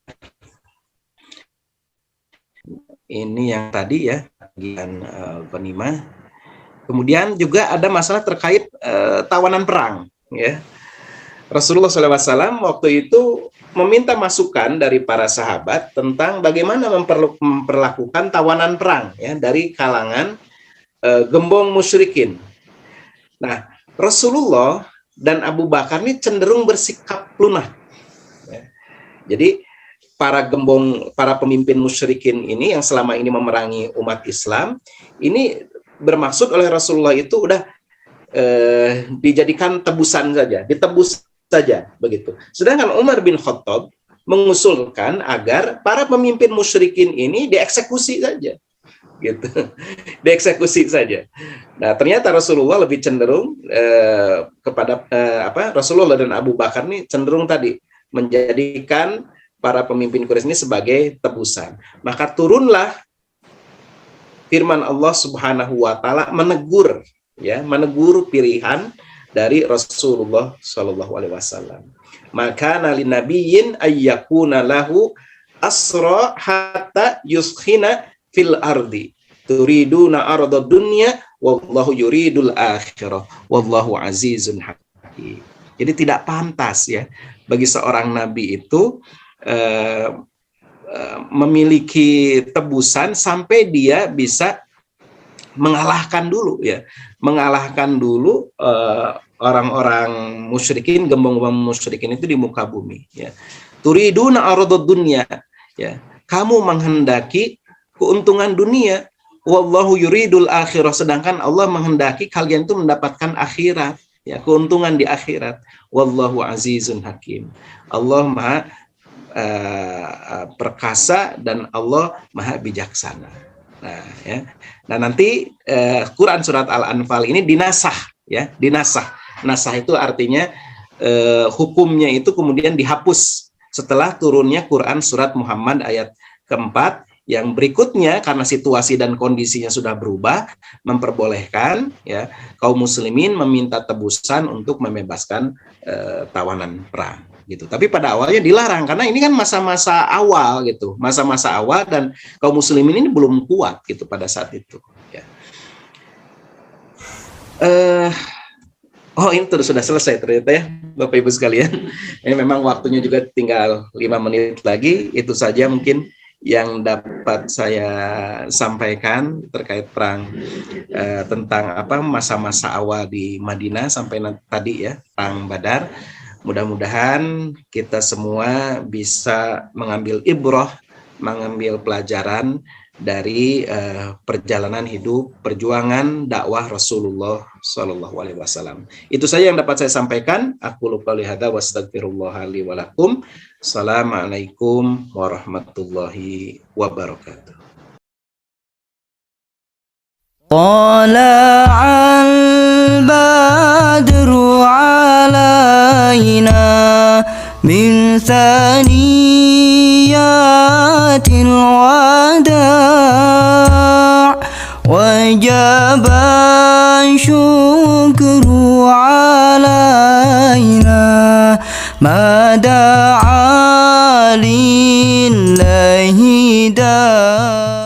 Ini yang tadi, ya, bagian ghanimah. Kemudian juga ada masalah terkait tawanan perang, ya. Rasulullah SAW waktu itu meminta masukan dari para sahabat tentang bagaimana memperlakukan tawanan perang, ya, dari kalangan gembong musyrikin. Nah, Rasulullah dan Abu Bakar ini cenderung bersikap lunak, ya. Jadi para pemimpin musyrikin ini yang selama ini memerangi umat Islam ini bermaksud oleh Rasulullah itu udah dijadikan tebusan saja, ditebus saja, begitu. Sedangkan Umar bin Khattab mengusulkan agar para pemimpin musyrikin ini dieksekusi saja, gitu. Dieksekusi saja. Nah, ternyata Rasulullah lebih cenderung kepada Rasulullah dan Abu Bakar ini cenderung tadi menjadikan para pemimpin Quraisy ini sebagai tebusan. Maka turunlah firman Allah Subhanahu wa taala menegur, ya, menegur pilihan dari Rasulullah Shallallahu alaihi wasallam. Maka nalin nabiyyin ayyakuna lahu asra hatta yuskhina fil ardi turiduna arda dunya wallahu yuridul akhirah wallahu azizun hakim. Jadi tidak pantas, ya, bagi seorang nabi itu memiliki tebusan sampai dia bisa mengalahkan dulu, ya, mengalahkan dulu orang-orang musyrikin, gembong-gembong musyrikin itu di muka bumi, ya. Turiduna aradud dunya, ya, kamu menghendaki keuntungan dunia, wallahu yuridul akhirah, sedangkan Allah menghendaki kalian itu mendapatkan akhirat, ya, keuntungan di akhirat. Wallahu azizun hakim, Allah maha perkasa dan Allah maha bijaksana. Nah, ya. Nah, nanti Quran surat Al-Anfal ini dinasah, ya, dinasah. Nasah itu artinya hukumnya itu kemudian dihapus setelah turunnya Quran surat Muhammad ayat keempat, yang berikutnya karena situasi dan kondisinya sudah berubah memperbolehkan, ya, kaum muslimin meminta tebusan untuk membebaskan tawanan perang, gitu. Tapi pada awalnya dilarang karena ini kan masa-masa awal, gitu, masa-masa awal, dan kaum muslimin ini belum kuat, gitu, pada saat itu, ya. Oh, ini sudah selesai ternyata, ya, Bapak Ibu sekalian. Ini memang waktunya juga tinggal 5 menit lagi. Itu saja mungkin yang dapat saya sampaikan terkait perang, tentang masa-masa awal di Madinah sampai tadi, ya, perang Badar. Mudah-mudahan kita semua bisa mengambil ibrah, mengambil pelajaran dari perjalanan hidup, perjuangan dakwah Rasulullah Shallallahu alaihi wasallam. Itu saja yang dapat saya sampaikan. Aku lupa lihada wa astaghfirullah li wa lakum. Assalamualaikum warahmatullahi wabarakatuh. طلع البدر على ما دعا لله داع